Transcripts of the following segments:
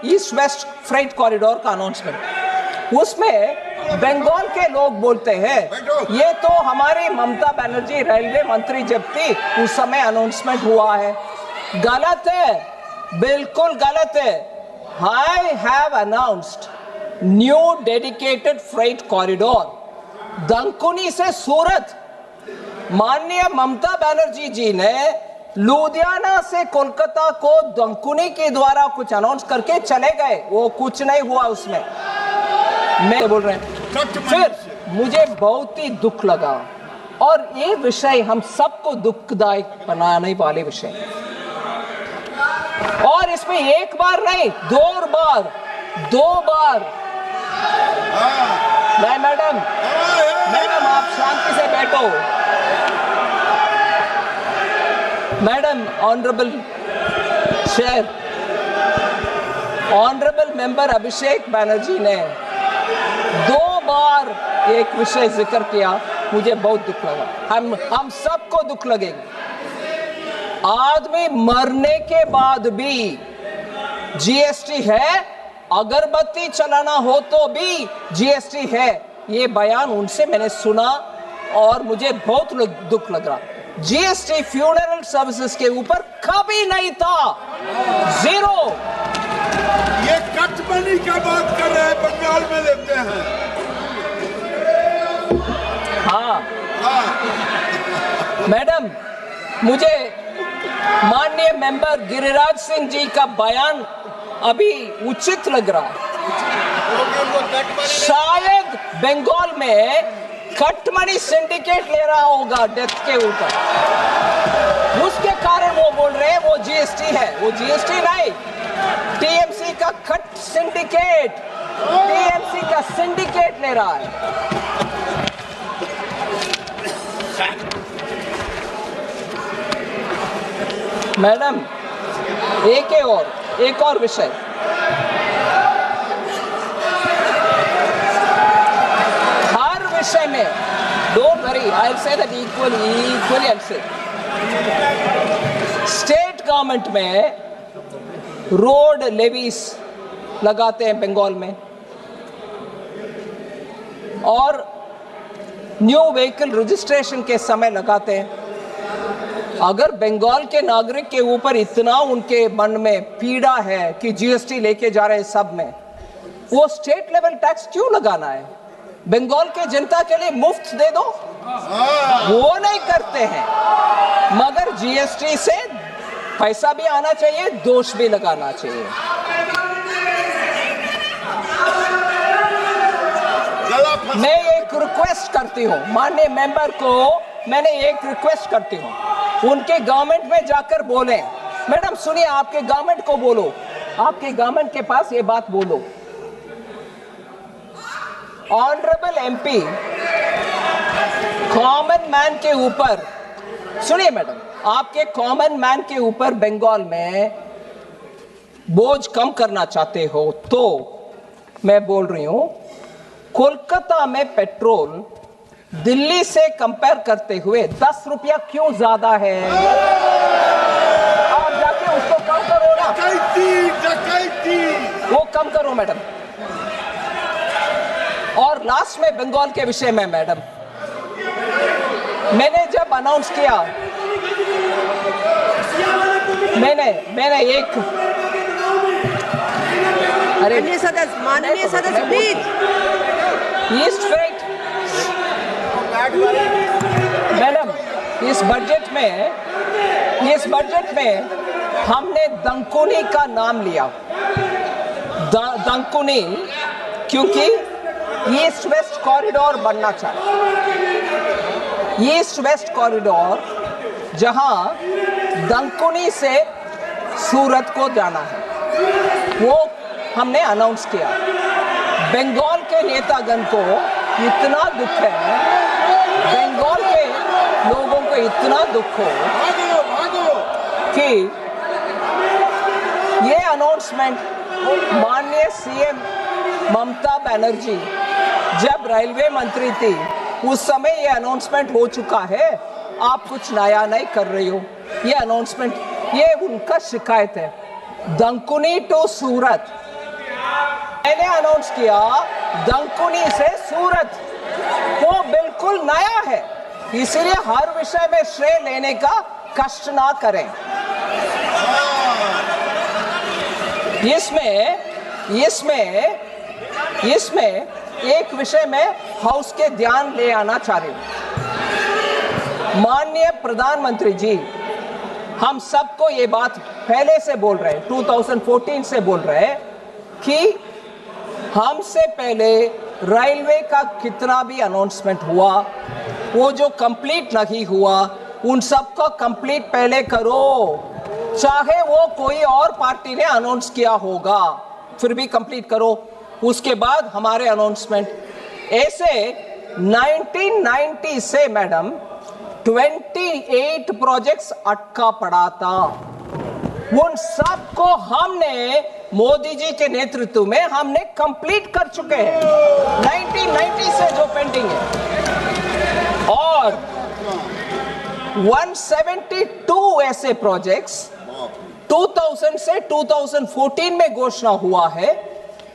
East west freight corridor का announcement. उसमें बंगाल के लोग बोलते हैं ये तो हमारी ममता बनर्जी रेलवे मंत्री जब थी उस समय अनाउंसमेंट हुआ है। गलत है, बिल्कुल गलत है। I have announced new dedicated freight corridor Dankuni से सूरत। माननीय ममता बनर्जी जी ने लुधियाना से कोलकाता को दंकुनी के द्वारा कुछ अनाउंस करके चले गए, वो कुछ नहीं हुआ उसमें। मैं बोल रहे हैं फिर मुझे बहुत ही दुख लगा, और ये विषय हम सबको दुखदायक बनाने वाले विषय, और इसमें एक बार नहीं दो बार नहीं मैडम आप शांति से बैठो। Madam honourable chair, honourable member Abhishek Banerjee ने 2 बार एक विषय जिक्र किया, मुझे बहुत दुख लगा। हम सबको दुख लगेगा। आदमी मरने के बाद भी जीएसटी है, अगरबत्ती चलाना हो तो भी जीएसटी है। ये बयान उनसे मैंने सुना और मुझे बहुत दुख लग रहा। जीएसटी फ्यूनरल सर्विसेज के ऊपर कभी नहीं था, 0। ये कट मनी का बात कर रहे हैं, बंगाल में लेते हैं। हाँ मैडम, मुझे माननीय मेंबर गिरिराज सिंह जी का बयान अभी उचित लग रहा है। शायद बंगाल में कट मनी सिंडिकेट ले रहा होगा डेथ के ऊपर, उसके कारण वो बोल रहे हैं वो जीएसटी है। वो जीएसटी नहीं, टीएमसी का कट सिंडिकेट, टीएमसी का सिंडिकेट ले रहा है। मैडम एक और विषय, हर विषय में don't worry, I will say that equally आई से स्टेट गवर्नमेंट में रोड लेवीज लगाते हैं बंगाल में, और न्यू व्हीकल रजिस्ट्रेशन के समय लगाते हैं। अगर बंगाल के नागरिक के ऊपर इतना उनके मन में पीड़ा है कि जीएसटी लेके जा रहे हैं सब में, वो स्टेट लेवल टैक्स क्यों लगाना है? बंगाल के जनता के लिए मुफ्त दे दो, वो नहीं करते हैं। मगर जीएसटी से पैसा भी आना चाहिए, दोष भी लगाना चाहिए। मैं एक रिक्वेस्ट करती हूँ माननीय मेंबर को, मैंने एक रिक्वेस्ट करती हूँ, उनके गवर्नमेंट में जाकर बोले, मैडम सुनिए, आपके गवर्नमेंट को बोलो, आपके गवर्नमेंट के पास ये बात बोलो, ऑनरेबल एमपी कॉमन मैन के ऊपर, सुनिए मैडम, आपके कॉमन मैन के ऊपर बंगाल में बोझ कम करना चाहते हो तो मैं बोल रही हूं, कोलकाता में पेट्रोल दिल्ली से कंपेयर करते हुए 10 रुपया क्यों ज्यादा है? आप जाके उसको कम करो ना, डकैती वो कम करो मैडम। और लास्ट में बंगाल के विषय में मैडम, मैंने जब अनाउंस किया, मैंने एक माननीय सदस्य प्लीज, ईस्ट फ्रेट मैडम, इस बजट में हमने दंकुनी का नाम लिया, दंकुनी, क्योंकि ईस्ट वेस्ट कॉरिडोर बनना चाहिए। ईस्ट वेस्ट कॉरिडोर जहां दंकुनी से सूरत को जाना है, वो हमने अनाउंस किया। बंगाल के नेतागण को इतना दुख है, बंगाल के लोगों को इतना दुख हो कि ये अनाउंसमेंट माननीय सीएम ममता बनर्जी जब रेलवे मंत्री थी उस समय ये अनाउंसमेंट हो चुका है। आप कुछ नया नहीं कर रही हो, ये अनाउंसमेंट, ये उनका शिकायत है। दंकुनी टू सूरत, मैंने अनाउंस किया दंकुनी से सूरत, वो बिल्कुल नया है, इसलिए हर विषय में श्रेय लेने का कष्ट ना करें। इसमें एक विषय में हाउस के ध्यान ले आना चाह रही हूं। माननीय प्रधानमंत्री जी, हम सबको ये बात पहले से बोल रहे हैं, 2014 से बोल रहे हैं कि हमसे पहले रेलवे का कितना भी अनाउंसमेंट हुआ, वो जो कंप्लीट नहीं हुआ उन सबको कंप्लीट पहले करो, चाहे वो कोई और पार्टी ने अनाउंस किया होगा, फिर भी कंप्लीट करो, उसके बाद हमारे अनाउंसमेंट। ऐसे 1990 से मैडम 28 प्रोजेक्ट्स अटका पड़ा था, उन सबको हमने मोदी जी के नेतृत्व में हमने कंप्लीट कर चुके हैं, 1990 से जो पेंडिंग है। और 172 ऐसे प्रोजेक्ट्स 2000 से 2014 में घोषणा हुआ है,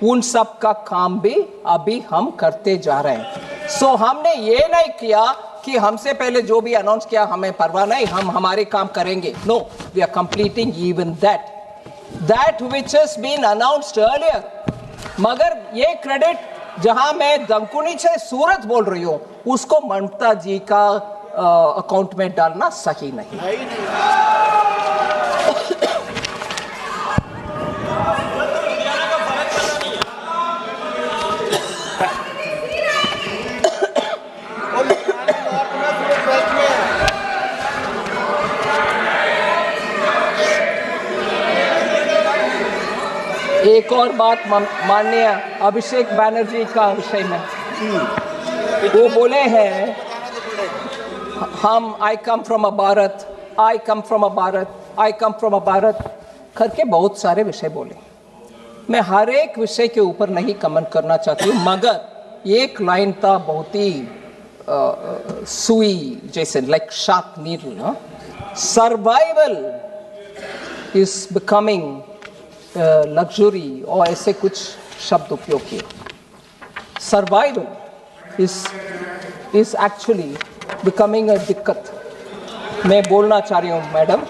उन सब का काम भी अभी हम करते जा रहे हैं। सो हमने ये नहीं किया कि हमसे पहले जो भी अनाउंस किया हमें परवाह नहीं, हम हमारे काम करेंगे। No, we are completing even that which has been announced earlier. मगर ये क्रेडिट जहां मैं दंकुनी से सूरत बोल रही हूं, उसको ममता जी का अकाउंट में डालना सही नहीं। एक और बात माननीय अभिषेक बैनर्जी का विषय में, वो बोले हैं हम आई कम फ्रॉम अ भारत करके बहुत सारे विषय बोले। मैं हर एक विषय के ऊपर नहीं कमेंट करना चाहती हूँ, मगर एक लाइन था बहुत ही सुई जैसे, like sharp needle, survival is becoming luxury, और ऐसे कुछ शब्द उपयोग किए। Survival is actually becoming a दिक्कत। मैं बोलना चाह रही हूँ मैडम,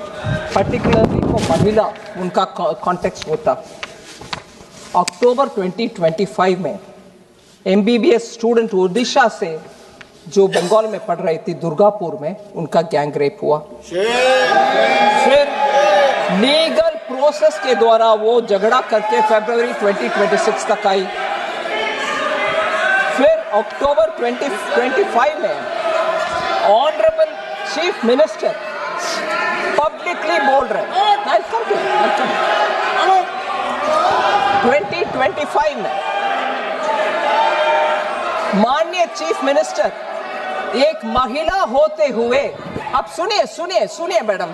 पर्टिकुलरली वो महिला, उनका कॉन्टेक्स्ट होता। अक्टूबर 2025 में MBBS स्टूडेंट ओडिशा से जो बंगाल में पढ़ रही थी दुर्गापुर में, उनका गैंग रेप हुआ। फिर लीगल प्रोसेस के द्वारा वो झगड़ा करके फरवरी 2026 तक आई। फिर अक्टूबर 2025 में ऑनरेबल चीफ मिनिस्टर पब्लिकली बोल रहे हैं, 2025 में माननीय चीफ मिनिस्टर एक महिला होते हुए, अब सुनिए मैडम,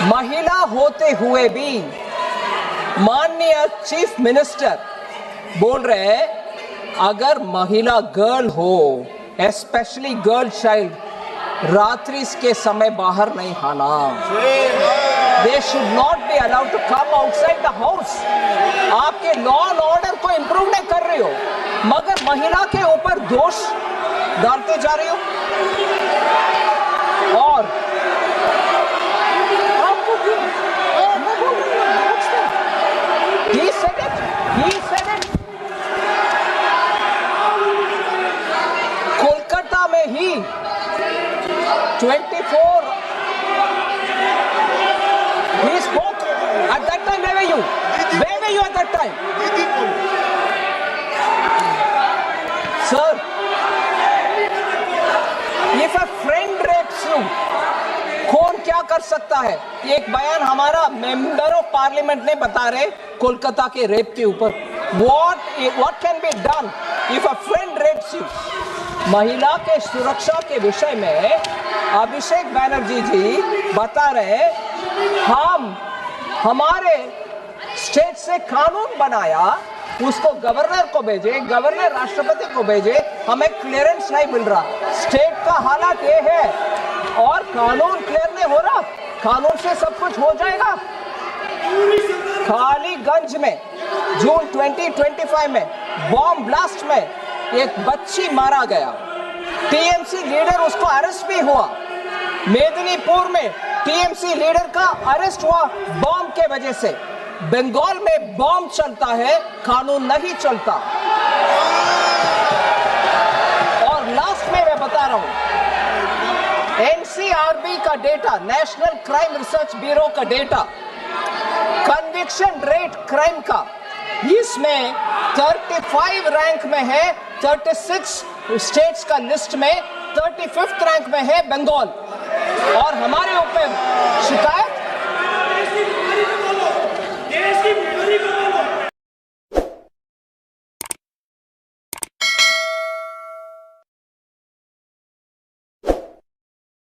महिला होते हुए भी माननीय चीफ मिनिस्टर बोल रहे हैं अगर महिला गर्ल हो, एस्पेशली गर्ल चाइल्ड, रात्रि के समय बाहर नहीं आना। They should not be allowed to come outside the house. आपके लॉ एंड ऑर्डर को इंप्रूव नहीं कर रही हो, मगर महिला के ऊपर दोष डालते जा रही हो। और He said it. कोलकाता में ही 24 he spoke at that time. Where were you at that time? Sir, if a friend rapes you, कौन क्या कर सकता है? एक बयान हमारा मेंबर ऑफ पार्लियामेंट ने बता रहे कोलकाता के रेप के ऊपर। What can be done if a friend rapes you? महिला के सुरक्षा के विषय में अभिषेक बैनर्जी जी बता रहे हम हमारे स्टेट से कानून बनाया, उसको गवर्नर को भेजे, गवर्नर राष्ट्रपति को भेजे, हमें क्लियरेंस नहीं मिल रहा। स्टेट का हालात ये है और कानून क्लियर नहीं हो रहा। कानून से सब कुछ हो जाएगा। कालीगंज में जून 2025 में बॉम्ब ब्लास्ट में एक बच्ची मारा गया, टीएमसी लीडर उसको अरेस्ट भी हुआ। मेदिनीपुर में टीएमसी लीडर का अरेस्ट हुआ बॉम्ब के वजह से। बंगाल में बॉम्ब चलता है, कानून नहीं चलता। और लास्ट में मैं बता रहा हूं, एनसीआरबी का data, national crime research bureau का डेटा, कन्विक्शन रेट क्राइम का, इसमें 35 रैंक में है, 36 स्टेट्स का लिस्ट में 35th रैंक में है बंगाल। और हमारे ऊपर शिकायत